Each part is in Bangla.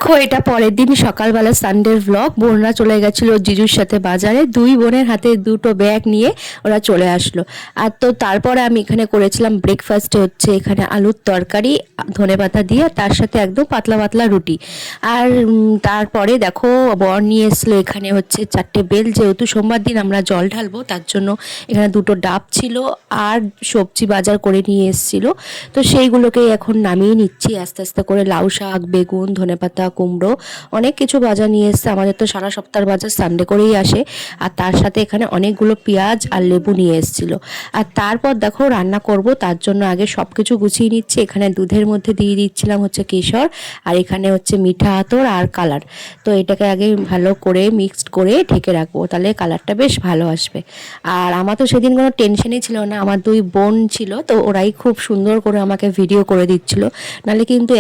দেখো এটা পরের দিন সকালবেলা সানডের ব্লগ। বোনরা চলে গেছিল জিজুর সাথে বাজারে, দুই বোনের হাতে দুটো ব্যাগ নিয়ে ওরা চলে আসলো। আর তো তারপরে আমি এখানে করেছিলাম ব্রেকফাস্টে হচ্ছে এখানে আলুর তরকারি ধনেপাতা দিয়ে, তার সাথে একদম পাতলা পাতলা রুটি। আর তারপরে দেখো বর নিয়ে এসলো এখানে হচ্ছে 4টে বেল, যেহেতু সোমবার দিন আমরা জল ঢালবো তার জন্য এখানে দুটো ডাব ছিল আর সবজি বাজার করে নিয়ে এসেছিলো। তো সেইগুলোকেই এখন নামিয়ে নিচ্ছি আস্তে আস্তে করে। লাউ শাক, বেগুন, ধনেপাতা, কুমড়ো, অনেক কিছু বাজার নিয়ে এসছে। আমাদের তো সারা সপ্তাহের বাজার সানডে করেই আসে। আর তার সাথে এখানে অনেকগুলো পেঁয়াজ আর লেবু নিয়ে এসেছিলো। আর তারপর দেখো রান্না করব, তার জন্য আগে সব কিছু গুছিয়ে নিচ্ছি। এখানে দুধের মধ্যে দিয়ে দিচ্ছিলাম হচ্ছে কেশর, আর এখানে হচ্ছে মিঠা আতর আর কালার। তো এটাকে আগে ভালো করে মিক্সড করে ঢেকে রাখবো, তাহলে কালারটা বেশ ভালো আসবে। আর আমার তো সেদিন কোনো টেনশনই ছিল না, আমার দুই বোন ছিল, তো ওরাই খুব সুন্দর করে আমাকে ভিডিও করে দিচ্ছিল। নাহলে কিন্তু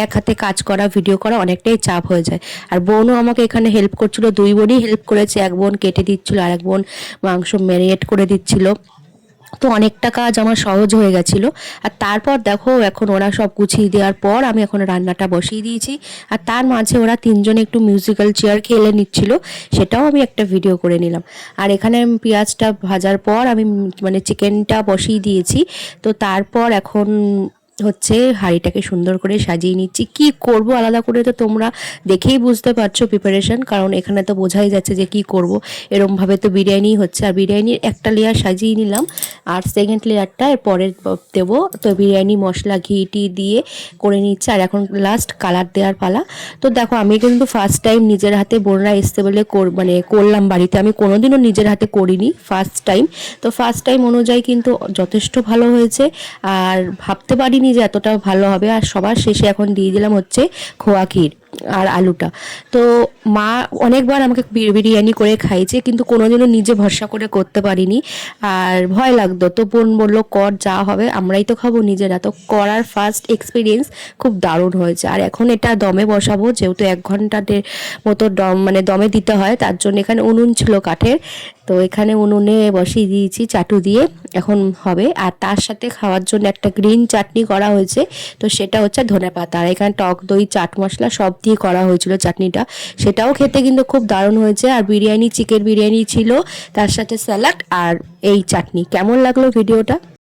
এক হাতে কাজ করা, ভিডিও করা অনেকটাই চাপ হয়ে যায়। আর বোনও আমাকে এখানে হেল্প করছিল, দুই বোনই হেল্প করেছে। এক বোন কেটে দিচ্ছিল আর এক বোন মাংস ম্যারিনেট করে দিচ্ছিল। তো অনেকটা কাজ আমার সহজ হয়ে গেছিলো। আর তারপর দেখো এখন ওরা সব গুছিয়ে দেওয়ার পর আমি এখন রান্নাটা বসিয়ে দিয়েছি। আর তার মাঝে ওরা তিনজনে একটু মিউজিক্যাল চেয়ার খেলে নিচ্ছিল, সেটাও আমি একটা ভিডিও করে নিলাম। আর এখানে পেঁয়াজটা ভাজার পর আমি মানে চিকেনটা বসিয়ে দিয়েছি। তো তারপর এখন হচ্ছে হাঁড়িটাকে সুন্দর করে সাজিয়ে নিচ্ছি। কি করব আলাদা করে তো তোমরা দেখেই বুঝতে পারছো প্রিপারেশন, কারণ এখানে তো বোঝাই যাচ্ছে যে কি করব। এরমভাবে তো বিরিয়ানি হচ্ছে, আর বিরিয়ানির একটা লেয়ার সাজিয়ে নিলাম আর সেকেন্ড লেয়ারটা এর পরে দেবো। তো বিরিয়ানি মশলা ঘি টি দিয়ে করে নিচ্ছে, আর এখন লাস্ট কালার দেওয়ার পালা। তো দেখো আমি কিন্তু ফার্স্ট টাইম নিজের হাতে, বোনরা এসছে বলে মানে করলাম বাড়িতে। আমি কোনোদিনও নিজের হাতে করিনি, ফার্স্ট টাইম। তো ফার্স্ট টাইম অনুযায়ী কিন্তু যথেষ্ট ভালো হয়েছে, আর ভাবতে পারিনি যে এতটা ভালো হবে। আর সবার শেষে এখন দিয়ে দিলাম হচ্ছে খোয়া ক্ষীর আর আলুটা। তো মা অনেকবার আমাকে বিরিয়ানি করে খাইছে, কিন্তু কোনোদিনও নিজে ভরসা করে করতে পারিনি, আর ভয় লাগতো। তো বোন বললো কর, যা হবে আমরাই তো খাবো নিজেরা। তো করার ফার্স্ট এক্সপিরিয়েন্স খুব দারুণ হয়েছে। আর এখন এটা দমে বসাবো, যেহেতু 1 ঘন্টার মতো মানে দমে দিতে হয়, তার জন্য এখানে উনুন ছিল কাঠের। তো এখানে উনুনে বসিয়ে দিয়েছি চাটু দিয়ে, এখন হবে। আর তার সাথে খাওয়ার জন্য একটা গ্রিন চাটনি করা হয়েছে, তো সেটা হচ্ছে ধনেপাতা। আর এখানে টক দই, চাট মশলা সব দিয়ে করা হয়েছিল চাটনিটা, সেটাও খেতে কিন্তু খুব দারুণ হয়েছে। আর বিরিয়ানি, চিকেন বিরিয়ানি ছিল, তার সাথে স্যালাড আর এই চাটনি। কেমন লাগলো ভিডিওটা?